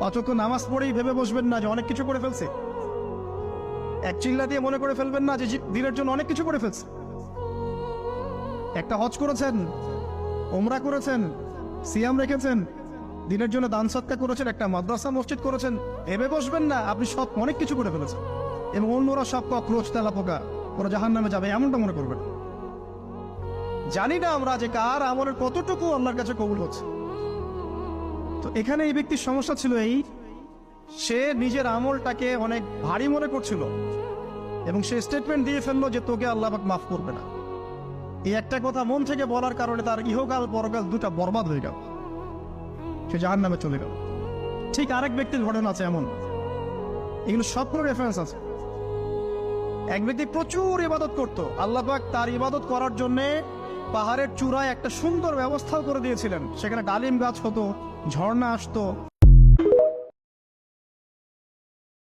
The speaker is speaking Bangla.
অচক্ষ নামাজ পড়েই ভেবে বসবেন না যে অনেক কিছু করে ফেলছে। এক চিল্লা দিয়ে মনে করে ফেলবেন না যে দিনের জন্য অনেক কিছু করে ফেলছে। একটা হজ করেছেন, ওমরা করেছেন, সিয়াম রেখেছেন, দিনের জন্য দান সৎকার করেছেন, একটা মাদ্রাসা মসজিদ করেছেন, ভেবে বসবেন না আপনি সব অনেক কিছু করে ফেলেছেন এবং অন্যরা সব কক্রোচ তেলা পোকা ওরা জাহান্নামে যাবে এমনটা মনে করবেন। জানি না আমরা যে কার আমলের কতটুকু আল্লাহর কাছে কবুল হচ্ছে। তো এখানে এই ব্যক্তির সমস্যা ছিল এই, সে নিজের আমলটাকে অনেক ভারী মনে করছিল এবং সে স্টেটমেন্ট দিয়ে ফেললো যে তোকে আল্লাহ পাক মাফ করবে না। এই একটা কথা মন থেকে বলার কারণে তার ইহকাল পরকাল দুটা বরবাদ হয়ে গেল, সে জাহান্নামে চলে গেল। ঠিক আরেক ব্যক্তির ঘটনা আছে এমন, এগুলো সবগুলো রেফারেন্স আছে। এক ব্যক্তি প্রচুর ইবাদত করত, আল্লাহ পাক তার ইবাদত করার জন্য পাহাড়ের চূড়ায় একটা সুন্দর ব্যবস্থাও করে দিয়েছিলেন। সেখানে ডালিম গাছ হতো, ঝর্ণা আসতো,